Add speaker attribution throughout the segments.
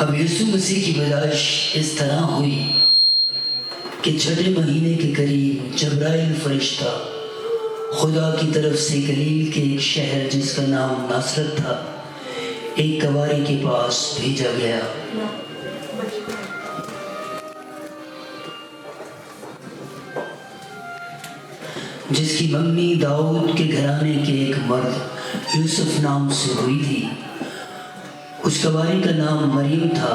Speaker 1: अब यीशु मसीह की पैदाइश इस तरह हुई कि छठे महीने के करीब जब्राइल फरिश्ता खुदा की तरफ से गलील के एक शहर जिसका नाम नासरत था एक कवारी के पास भेजा गया। जिसकी मम्मी दाऊद के घराने के एक मर्द यूसुफ नाम से हुई थी। उस कवारी का नाम मरियम था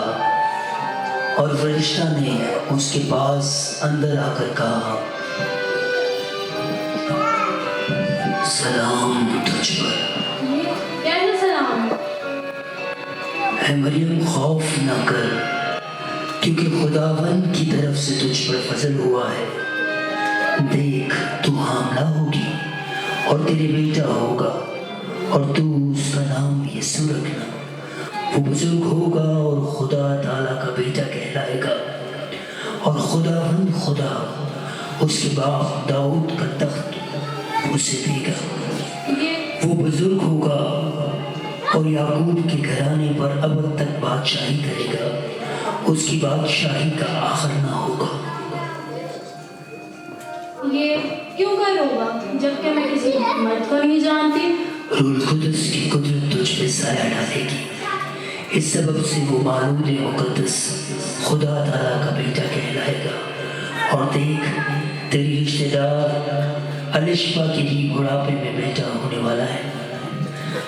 Speaker 1: और फरिश्ता ने उसके पास अंदर आकर कहा, सलाम तुझ पर।
Speaker 2: कैसा सलाम?
Speaker 1: है मरियम, खौफ न कर, क्योंकि खुदावंद की तरफ से तुझ पर फजल हुआ है। देख, तू हामला होगी और तेरे बेटा होगा और तू उसका नाम यीशु रखना। वो बुजुर्ग होगा और खुदा ताला का बेटा कहलाएगा और खुदावंद खुदा उसके बाप दाऊद का तख्त उसे देगा। वो बुजुर्ग होगा और याकूब के घराने पर अब तक बादशाही करेगा। उसकी बादशाही का आखिर ना होगा।
Speaker 2: ये क्यों कर होगा जबकि मैं किसी मर्द को नहीं जानती?
Speaker 1: रूह कुदस की कुदरत तुझ पे साया डालेगी। इस सबब से वो मालूद मुकद्दस खुदा ताला का बेटा कहलाएगा। और देख, तेरी रिश्तेदार अलिशबा के भी बुढ़ापे में बेटा होने वाला है।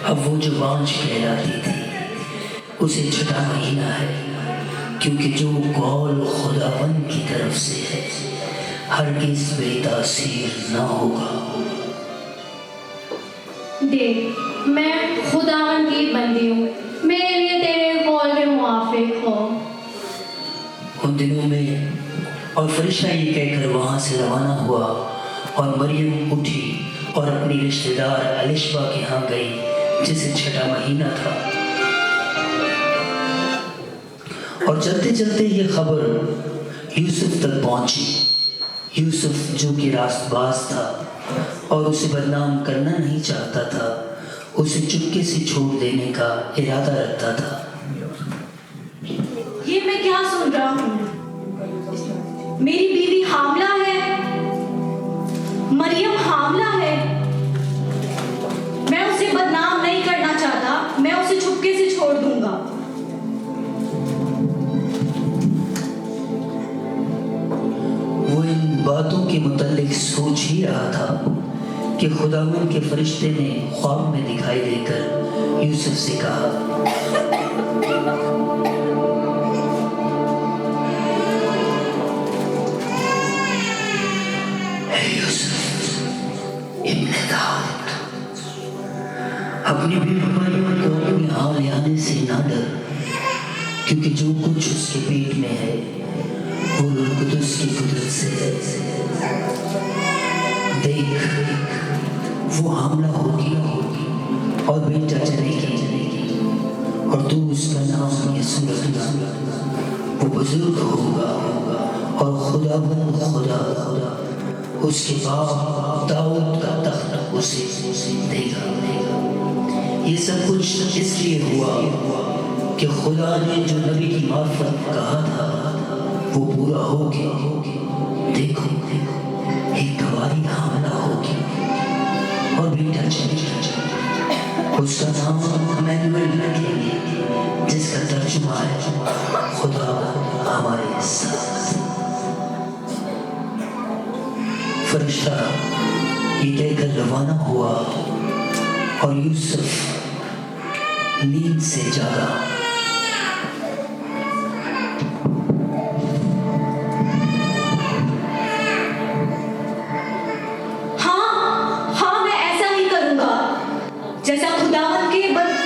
Speaker 1: अब वो जो बांझ कहलाती थी उसे छठा महीना है, क्योंकि जो कौल खुदावंद की तरफ से है हरगिज़ बेतासीर ना होगा।
Speaker 2: देख, मैं खुदावन की बंदी हूँ, मेरे लिए तेरे कौल के मुआफिक हो।
Speaker 1: उन दिनों में और फरिश्ता ये कहकर वहाँ से रवाना हुआ और मरियम उठी और अपनी रिश्तेदार अलिशबा के यहाँ गई जिसे छठा महीना था। और चलते चलते ये खबर यूसुफ तक पहुंची। यूसुफ जो कि रास्तबाज था और उसे बदनाम करना नहीं चाहता था, उसे चुपके से छोड़ देने का इरादा रखता था।
Speaker 2: ये मैं क्या सुन रहा हूँ? मेरी बीवी हामला है, मरियम हामला है। मैं उसे बदनाम नहीं करना चाहता, मैं उसे चुपके से छोड़ दूंगा।
Speaker 1: वो इन बातों के मुतालिक सोच ही रहा था कि खुदावंद के फरिश्ते ने ख्वाब में दिखाई देकर यूसुफ से कहा, हे यूसुफ इब्न दाऊद, अपनी बीवी मरियम को अपने हाल ले आने से ना डर, क्योंकि जो कुछ उसके पेट में है वो रूह कुदस की कुदरत से है। देख, वो हामला होगी और बेटा जनेगी और तू उसका नाम यीशु रखना। वो बुजुर्ग होगा और खुदावंद खुदा उसके बाप दाऊद का तख्त उसे देगा। ये सब कुछ इसलिए हुआ कि खुदा ने जो नबी की मार्फत कहा था वो पूरा हो गया। देखो, एक कवारी हामला होगी और बेटा जनेगा। उसका नाम इम्मानुएल रखेंगे, जिसका तर्जुमा है खुदा हमारे साथ। फरिश्ता ये कहकर रवाना हुआ और यूसुफ नींद से जागा।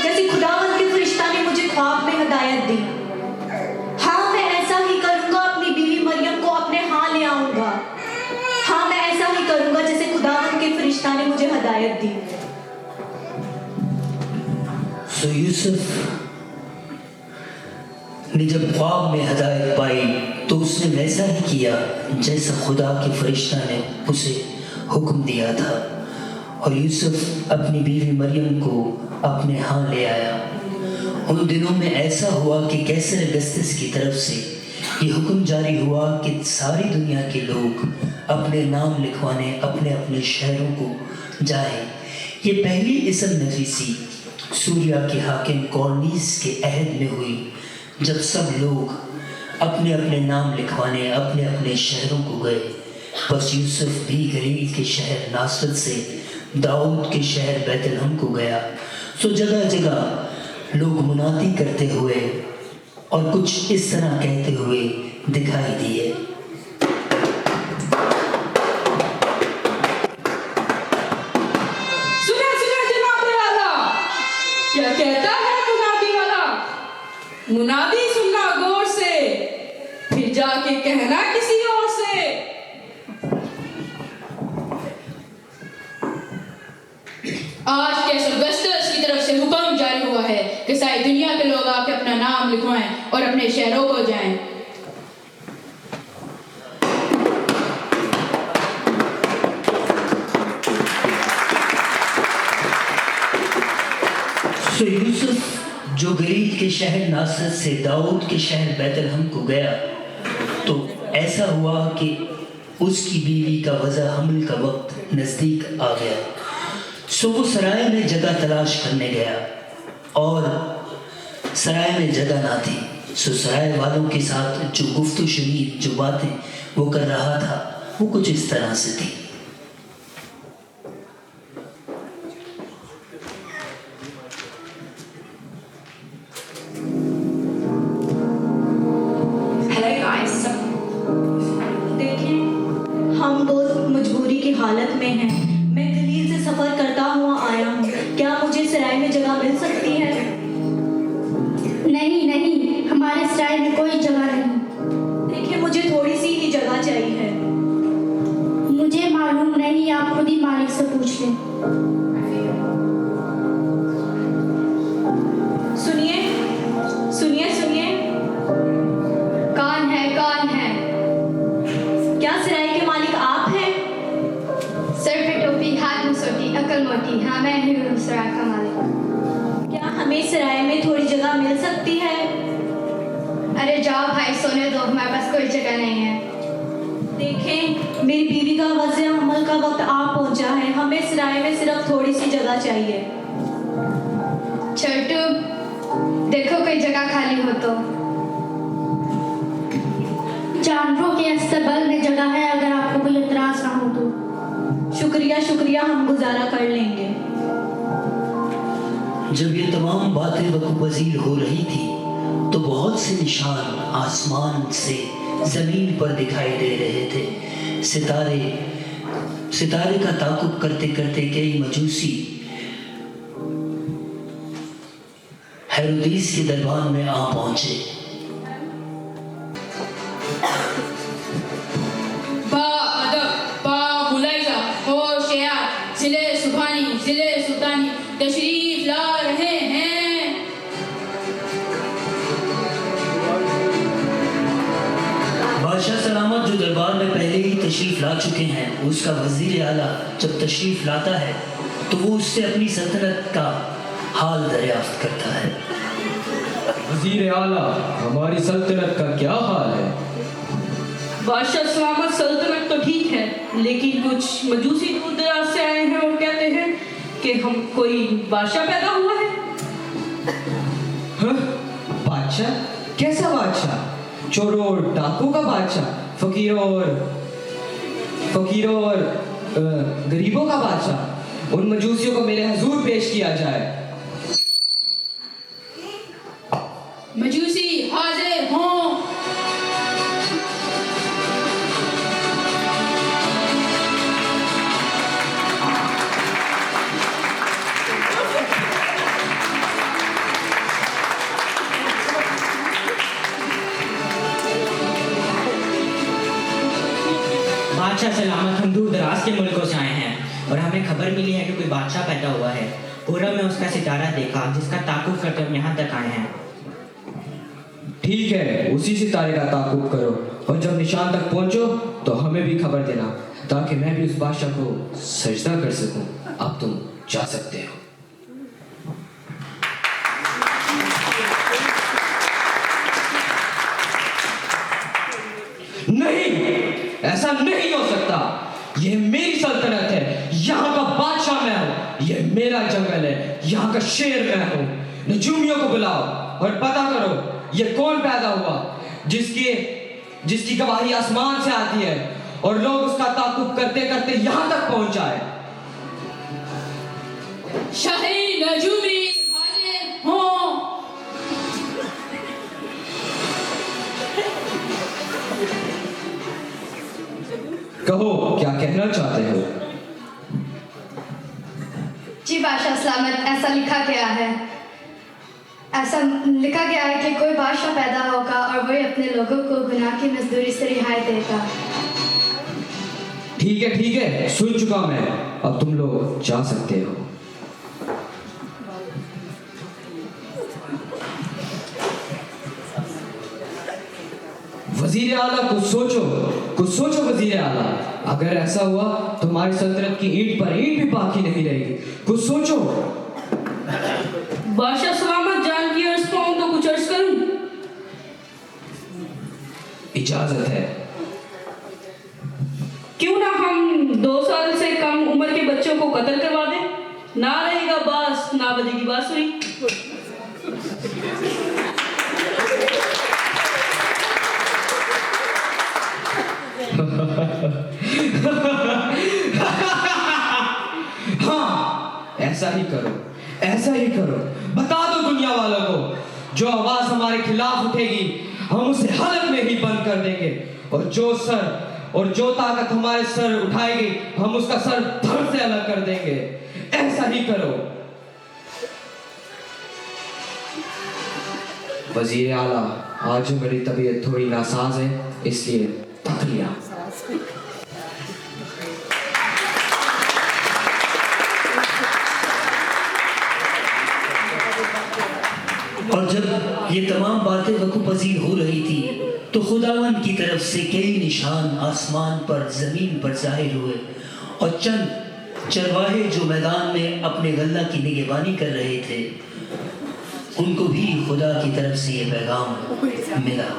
Speaker 2: जैसे खुदावंद के फरिश्ता ने मुझे ख्वाब में हिदायत दी। हाँ, मैं ऐसा ही करूंगा, अपनी बीवी मरियम को अपने हाथ ले आऊंगा। हाँ, मैं ऐसा ही करूंगा जैसे खुदावंद के फरिश्ता ने मुझे हिदायत दी।
Speaker 1: तो यूसुफ ने जब ख्वाब में हिदायत पाई तो उसने वैसा ही किया जैसा खुदा के फरिश्ता ने उसे हुक्म दिया था। और यूसुफ अपनी बीवी मरियम को अपने यहाँ ले आया उन दिनों में ऐसा हुआ कि कैसर अगस्तिस की तरफ से ये हुक्म जारी हुआ कि सारी दुनिया के लोग अपने नाम लिखवाने अपने अपने शहरों को जाएं। ये पहली इसम नफीसी सूरिया के हाकिम कॉर्नीस के अहद में हुई, जब सब लोग अपने अपने नाम लिखवाने अपने अपने शहरों को गए। बस यूसुफ भी गलील के शहर नासरत से दाऊद के शहर बैतलहम को गया। सो जगह जगह लोग मुनादी करते हुए और कुछ इस तरह कहते हुए दिखाई दिए।
Speaker 3: सुने सुने जनाबे वाला, क्या कहता है मुनादी वाला? मुनादी सुनना गौर से, फिर जाके कहना किसी और से। आज कैसर अगस्टस की तरफ से हुक्म जारी हुआ है कि सारी दुनिया के लोग आके अपना नाम लिखवाएं और अपने शहरों को जाएं।
Speaker 1: सो यूसुफ जो गलील के शहर नासरत से दाऊद के शहर बैतलहम को गया, तो ऐसा हुआ कि उसकी बीवी का वज़ा हमल का वक्त नज़दीक आ गया। सो वो सराय में जगह तलाश करने गया और सराय में जगह ना थी। सो सराय वालों के साथ जो गुफ्तगू शुनीद जो बातें वो कर रहा था वो कुछ इस तरह से थी।
Speaker 2: देखें, हम बहुत मजबूरी की हालत में हैं। मैं गलील से सफर करता हुआ आया हूँ। क्या मुझे सराय में जगह मिल सकती है?
Speaker 4: नहीं नहीं, हमारे सराय में कोई जगह नहीं।
Speaker 2: देखिए, मुझे थोड़ी सी ही जगह चाहिए।
Speaker 4: मुझे मालूम नहीं, आप खुद ही मालिक से पूछ लें।
Speaker 2: सुनिए सुनिए सुनिए,
Speaker 4: कौन है कौन है?
Speaker 2: क्या सराय के मालिक आप हैं?
Speaker 4: सर पे टोपी, हाथ में सोटी, अकल मोटी। हाँ, मैं ही हूँ सराय का मालिक।
Speaker 2: क्या हमें सराय में थोड़ी जगह मिल सकती है?
Speaker 4: अरे जाओ भाई, सोने दो, हमारे पास कोई जगह नहीं है।
Speaker 2: देखें, मेरी बीवी का वज़े हमल का वक्त आ पहुंचा है। हमें सराय में सिर्फ थोड़ी सी जगह चाहिए।
Speaker 4: छोटू, देखो कोई जगह खाली हो तो। जानवरों के अस्तबल में जगह है, अगर आपको कोई एतराज ना हो तो।
Speaker 2: शुक्रिया शुक्रिया, हम गुजारा कर लेंगे।
Speaker 1: जब ये तमाम बातें वक़्त-पज़ीर हो रही थी तो बहुत से निशान आसमान से ज़मीन पर दिखाई दे रहे थे। सितारे का ताक़ुब करते करते कई मजूसी हेरोदीस के दरबार में आ पहुंचे।
Speaker 3: बा अदब, बा मुलाइजा, होशियार, जिले सुभानी, जिले सुल्तानी तशरीफ ला रहे हैं।
Speaker 1: बादशाह सलामत जो दरबार में पहले ही तशरीफ ला चुके हैं, उसका वजीर आला जब तशरीफ लाता है तो वो उससे अपनी सल्तनत का हाल दरियाफ्त करता है।
Speaker 5: वजीर आला, हमारी सल्तनत का क्या हाल है?
Speaker 3: बादशाह सलामत, सल्तनत तो ठीक है, लेकिन कुछ मजूसी दूर दराज से आए हैं और कहते हैं कि हम कोई बादशाह पैदा हुआ है।
Speaker 5: हाँ? बादशाह? कैसा बादशाह? चोरों और डाकू का बादशाह? फकीरों और गरीबों का बादशाह? उन मजूसियों को मेरे हजूर पेश किया जाए।
Speaker 3: मजूसी हाजिर हों।
Speaker 6: बादशाह सलामत, हम दूर दराज के मुल्कों से आए हैं और हमें खबर मिली है कि कोई बादशाह पैदा हुआ है। पूरब में उसका सितारा देखा जिसका ताकुब करके हम यहाँ तक आए हैं।
Speaker 5: ठीक है, उसी सितारे का ताकुब करो और जब निशान तक पहुंचो तो हमें भी खबर देना, ताकि मैं भी उस बादशाह को सजदा कर सकूं। अब तुम जा सकते हो। आसमान का शेर मैं हूँ। नजूमियों को बुलाओ और पता करो ये कौन पैदा हुआ जिसकी गवाही आसमान से आती है और लोग उसका ताकुब करते करते यहाँ तक पहुँच जाए।
Speaker 3: शाही नजूमी हाजिर हो।
Speaker 5: कहो क्या कहना चाहते हो?
Speaker 4: जी बादशाह सलामत, ऐसा लिखा गया है कि कोई बादशाह पैदा होगा और वही अपने लोगों को गुनाह की मजदूरी से रिहाई देगा।
Speaker 5: ठीक है, सुन चुका मैं। अब तुम लोग जा सकते हो। वजीर आला कुछ सोचो वजीर आला। अगर ऐसा हुआ तो हमारी सल्तनत की ईंट पर ईंट भी बाकी नहीं रहेगी। कुछ सोचो।
Speaker 3: बादशाह सलामत, जान की अर्ज पाऊं तो कुछ अर्ज करूं?
Speaker 5: इजाजत है।
Speaker 3: क्यों ना हम 2 साल से कम उम्र के बच्चों को कत्ल करवा दें? ना रहेगा बास, ना बजेगी बांसुरी।
Speaker 5: हाँ, ऐसा ही करो। बता दो दुनिया वालों को, जो आवाज हमारे खिलाफ उठेगी हम उसे हलक में ही बंद कर देंगे, और जो ताकत हमारे सर उठाएगी हम उसका सर धड़ से अलग कर देंगे। ऐसा ही करो। वजीर आला, आज मेरी तबीयत थोड़ी नासाज है, इसलिए थक लिया।
Speaker 1: और जब ये तमाम बातें वक़्फ़-पज़ीर हो रही थी तो खुदावंद की तरफ से कई निशान आसमान पर ज़मीन पर ज़ाहिर हुए और चंद चरवाहे जो मैदान में अपने गल्ला की निगहबानी कर रहे थे उनको भी खुदा की तरफ से ये पैगाम मिला।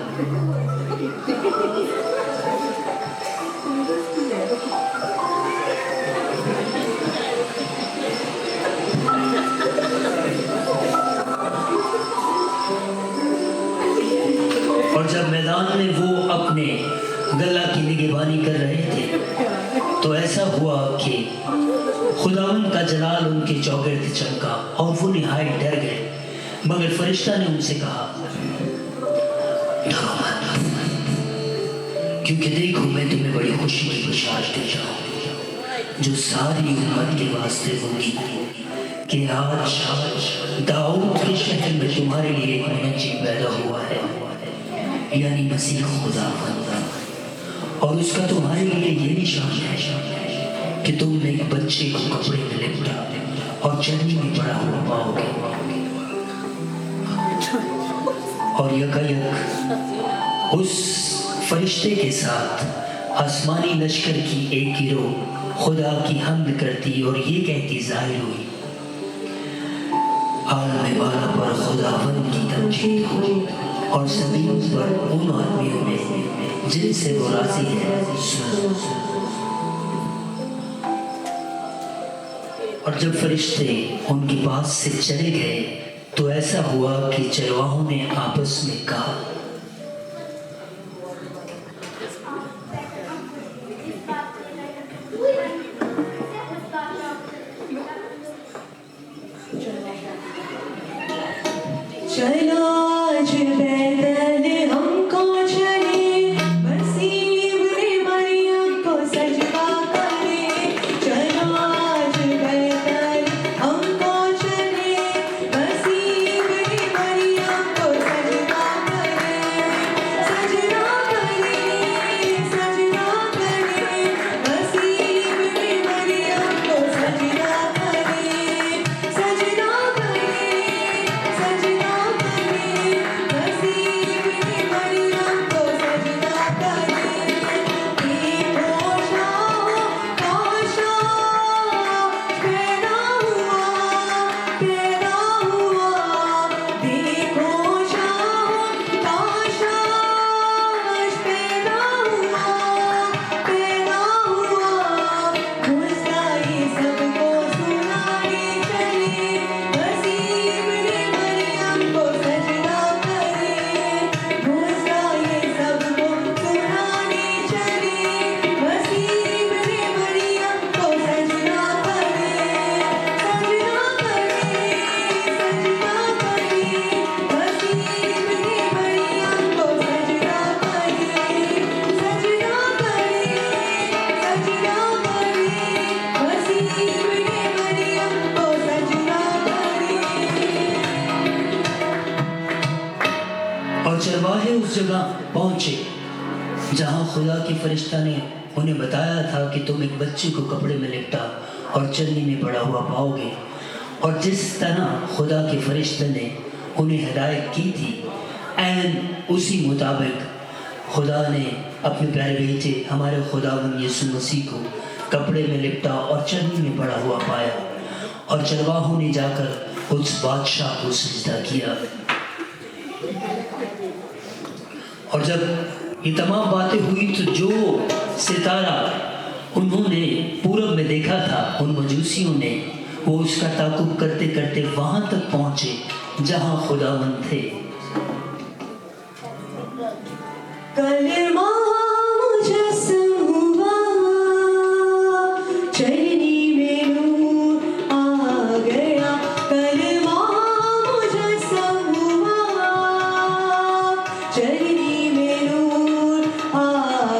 Speaker 1: और जब मैदान में वो अपने गल्ला की निगहबानी कर रहे थे तो ऐसा हुआ कि खुदावंद का जलाल उनके चौगिर्द चमका और वो निहायत डर गए। मगर फरिश्ता ने उनसे कहा, डरो मत, क्योंकि देखो मैं तुम्हें बड़ी खुशी की बशारत दे रहा हूं जो सारी उम्मत के वास्ते होगी कि आज दाऊद के शहर में तुम्हारे लिए एक मुनज्जी पैदा हुआ है, यानी मसीह खुदावंद। और उसका तुम्हारे लिए ये निशान है कि तुम एक बच्चे को कपड़े में लिपटा और चरनी में पड़ा हुआ पाओगे। और यकायक उस फरिश्ते के साथ आसमानी लश्कर की एक गिरोह खुदा की हम्द करती और ये कहती जाहिर हुई, आलम बाला पर खुदावंद की तमजीद हो और ज़मीन पर उन आदमियों में जिनसे वो राज़ी है। और जब फरिश्ते उनके पास से चले गए तो ऐसा हुआ कि चरवाहों ने आपस में कहा,
Speaker 2: चलो आज बैतल हमको चले, मसीह ने मरियम को सजदा करे। चलो आज बैतल हमको चले, मसीह ने मरियम को सजदा करे।
Speaker 1: चरवाहे उस जगह पहुंचे जहां खुदा के फरिश्ता ने उन्हें बताया था कि तुम एक बच्चे को कपड़े में लिपटा और चलनी में पड़ा हुआ पाओगे। और जिस तरह खुदा के फरिश्ते ने उन्हें हिदायत की थी, ऐन उसी मुताबिक खुदा ने अपने प्यारे बेटे हमारे खुदावंद यीशु मसीह को कपड़े में लिपटा और चलनी में पड़ा हुआ पाया। और चरवाहों ने जाकर उस बादशाह को सजदा किया। और जब ये तमाम बातें हुई तो जो सितारा उन्होंने पूरब में देखा था, उन मजूसियों ने वो उसका ताकुब करते करते वहां तक पहुंचे जहां खुदावंद थे।
Speaker 2: कलमा मुजस्सम हुआ, चलनी में नूर आ गया। कलमा मुजस्सम हुआ, चलनी में नूर आ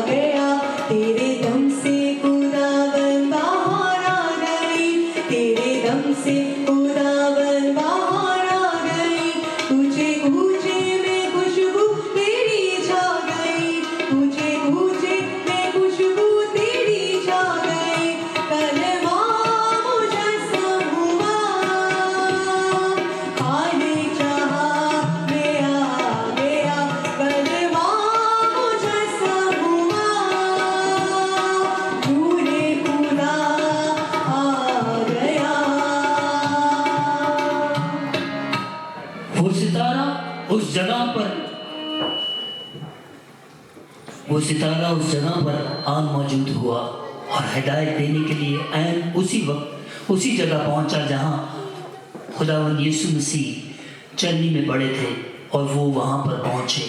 Speaker 2: गया। तेरे दम से खुदावंद बाहर आ गई, तेरे दम से खुदावंद बाहर आ गई। ऊंचे ऊंचे में खुशबू तेरी छा गई, ऊंचे ऊंचे में खुशबू तेरी छा गई। कलमा मुजस्सम हुआ, आने चाहा मैं आ गया। कलमा मुजस्सम हुआ, नूरे खुदा आ गया।
Speaker 1: वो सितारा उस जगह पर आन मौजूद हुआ और हिदायत देने के लिए ऐन उसी वक्त उसी जगह पहुंचा जहां खुदावंद यीशु मसीह चलनी में पड़े थे और वो वहां पर पहुंचे।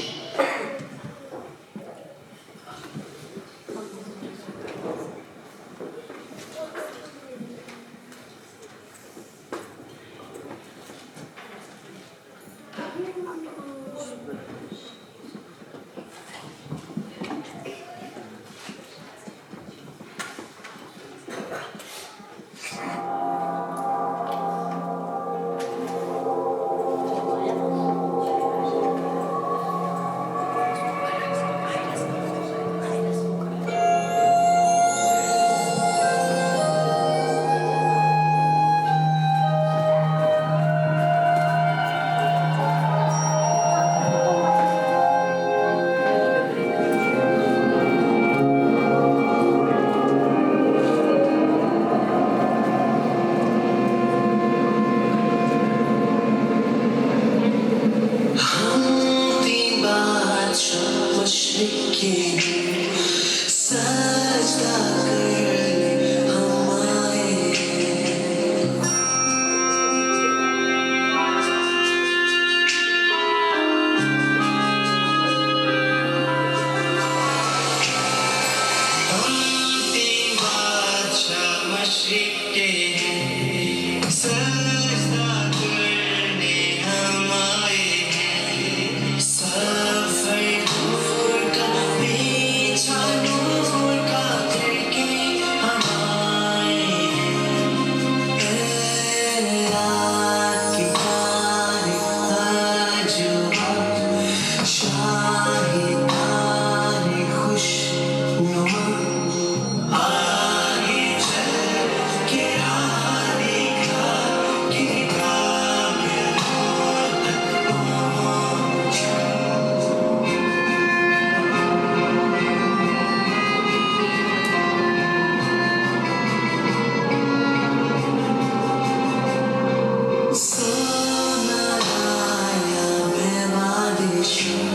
Speaker 7: Son araya me madişim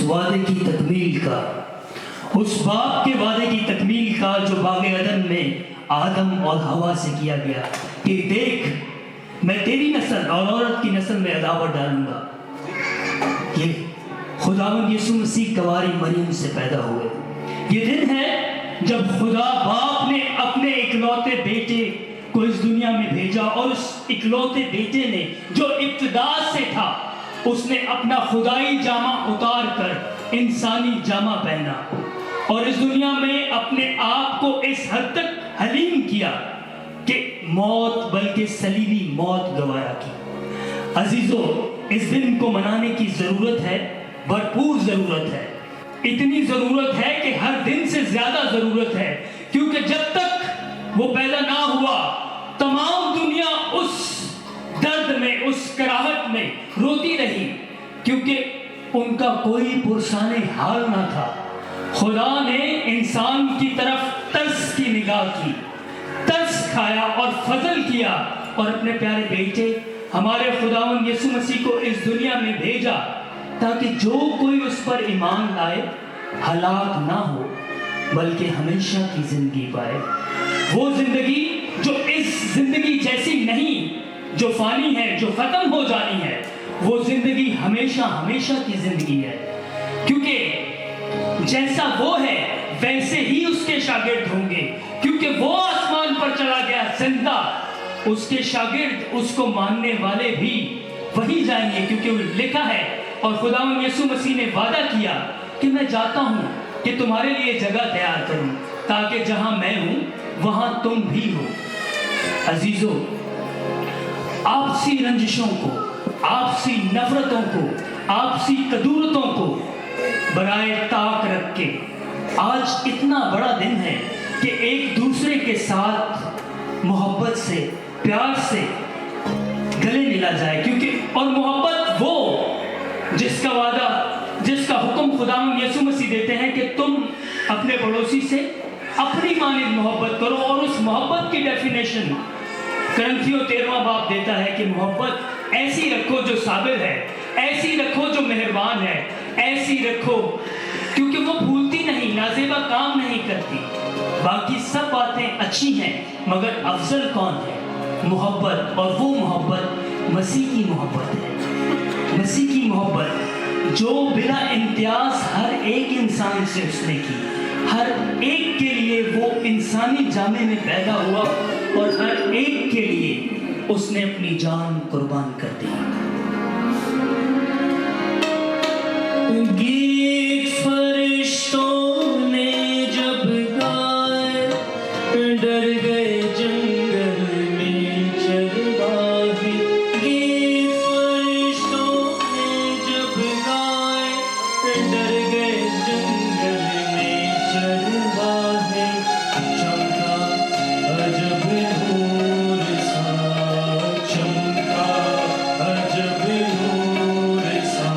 Speaker 1: वादे की तकमील का, उस बाप के वादे की तकमील का जो बाग़े अदन में आदम और हवा से किया गया कि देख मैं तेरी नस्ल और औरत की नस्ल में अदावत डालूंगा। ये खुदावंद यीशु मसीह कवारी मरियम से पैदा हुए। ये दिन है जब खुदा बाप ने अपने इकलौते बेटे को इस दुनिया में भेजा और उस इकलौते बेटे ने जो इब्तिदा से था उसने अपना खुदाई जामा उतार कर इंसानी जामा पहना और इस दुनिया में अपने आप को इस हद तक हलीम किया कि मौत बल्कि सलीबी मौत गवारा की। अजीजों, इस दिन को मनाने की ज़रूरत है, भरपूर ज़रूरत है। इतनी ज़रूरत है कि हर दिन से ज़्यादा ज़रूरत है, क्योंकि जब तक वो पैदा ना हुआ तमाम दुनिया उस दर्द में, उस कराहट में रोती रही, क्योंकि उनका कोई पुरसाने हाल ना था। खुदा ने इंसान की तरफ तरस की निगाह की, तरस खाया और फजल किया और अपने प्यारे बेटे हमारे खुदावंद यीशु मसीह को इस दुनिया में भेजा ताकि जो कोई उस पर ईमान लाए हलाक ना हो बल्कि हमेशा की जिंदगी पाए। वो जिंदगी जो इस जिंदगी जैसी नहीं, जो फानी है, जो खत्म हो जानी है, वो जिंदगी हमेशा हमेशा की जिंदगी है। क्योंकि जैसा वो है वैसे ही उसके शागिर्द होंगे, क्योंकि वो आसमान पर चला गया जिंदा, उसके शागिर्द, उसको मानने वाले भी वही जाएंगे, क्योंकि वो लिखा है और खुदावंद यीशु मसीह ने वादा किया कि मैं जाता हूं कि तुम्हारे लिए जगह तैयार करूं ताकि जहां मैं हूं वहां तुम भी हो। अजीजों, आपसी रंजिशों को, आपसी नफरतों को, आपसी कदूरतों को बराए ताक रख के आज इतना बड़ा दिन है कि एक दूसरे के साथ मोहब्बत से, प्यार से गले मिला जाए, क्योंकि और मोहब्बत वो जिसका वादा, जिसका हुक्म खुदावंद यीशु मसीह देते हैं कि तुम अपने पड़ोसी से अपनी मानिंद मोहब्बत करो। और उस मोहब्बत की डेफिनेशन करंथियों 13वां बाब देता है कि मोहब्बत ऐसी रखो जो साबिर है, ऐसी रखो जो मेहरबान है, ऐसी रखो क्योंकि वो भूलती नहीं, नाजेबा काम नहीं करती। बाकी सब बातें अच्छी हैं मगर अफजल कौन है? मोहब्बत। और वो मोहब्बत मसीह की मोहब्बत है। मसीह की मोहब्बत जो बिला इम्तियाज हर एक इंसान से उसने की, हर एक के लिए वो इंसानी जामे में पैदा हुआ और हर एक के लिए उसने अपनी जान कुर्बान कर दी। गीत फरिश्तों ने जब गाए, डर गए जंगल में चरवाहे। गीत फरिश्तों ने जब गाए, डर गए जंगल में चरवाहे। चमका अजब नूर सा, चमका अजब नूर सा,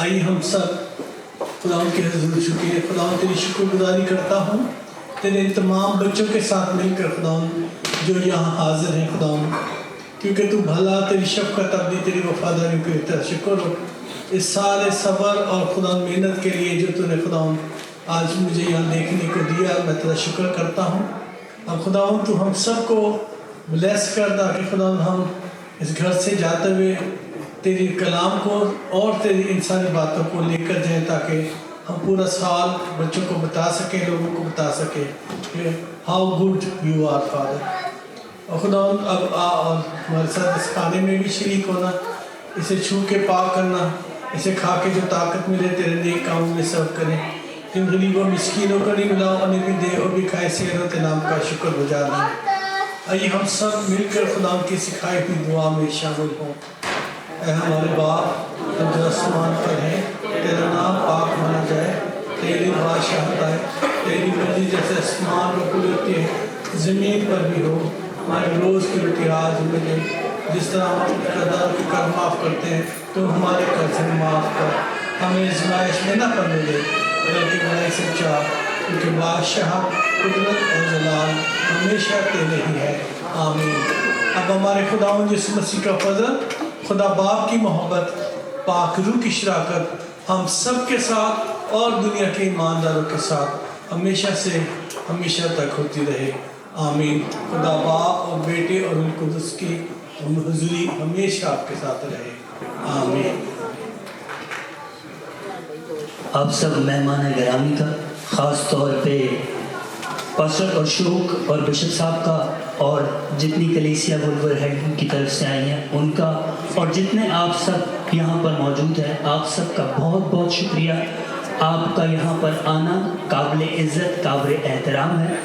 Speaker 7: आइए हम सब खुदा के हजूर झुके। खुदा तेरी शुक्रगुजारी करता हूँ तेरे इन तमाम बच्चों के साथ मिलकर खुदा जो यहाँ हाजिर हैं खुदा, क्योंकि तू भला, तेरी शफकत अपनी तेरी वफादारी के लिए शुक्र हो इस सारे सब्र और खुदा मेहनत के लिए जो तूने खुदा आज मुझे यहाँ देखने को दिया। मैं तेरा शुक्र करता हूँ। अब खुदा तू हम सबको ब्लेस कर ताकि खुदा हम इस घर से जाते हुए तेरी कलाम को और तेरी इंसानी बातों को लेकर जाएं, ताकि हम पूरा साल बच्चों को बता सकें, लोगों को बता सकें कि how good you are father. और खुदा अब आ और हमारे साथ इस खाने में भी शरीक होना, इसे छू के पाक करना, इसे खा के जो ताकत मिले तेरे नेक कामों में सर्व करें। जिन गरीबों मिस्कीनों को नहीं मिला उन्हें भी दे और भी खाए सेहत नाम का शुक्र गुजार दें। आइए हम सब मिलकर खुदा की सिखाई हुई दुआ में शामिल हों। ऐ हमारे बाप जो आसमान पर है, तेरा नाम पाक माना जाए, तेरी बादशाहत आए, तेरी मर्जी जैसे आसमान में पूरी होती है ज़मीन पर भी हो। हमारे रोज़ की रोटी आज हमें दे, जिस तरह हम अपने कर्जदार के कर माफ़ करते हैं तो हमारे कर्ज माफ़ कर, हमें आज़माइश में न पड़ने दे बल्कि बुराई से बचा, क्योंकि बादशाह कुदरत और जलाल हमेशा तेरे ही है। आमीन। अब हमारे खुदावंद यीशु मसीह का फजल, खुदा बाप की मोहब्बत, पाक रूह की शराकत हम सब के साथ और दुनिया के ईमानदारों के साथ हमेशा से हमेशा तक होती रहे। आमीन। खुदा बाप और बेटे और रूह कुदस की हुजूरी हमेशा आपके साथ रहे। आमीन।
Speaker 1: आप सब मेहमान गिरामी का, ख़ास तौर पे पास्टर अशोक और बिशप साहब का, और जितनी कलीसिया वुलवरहेम्पटन की तरफ से आई हैं उनका, और जितने आप सब यहाँ पर मौजूद हैं, आप सबका बहुत बहुत शुक्रिया। आपका यहाँ पर आना काबिल इज़्ज़त, काबिल एहतराम है।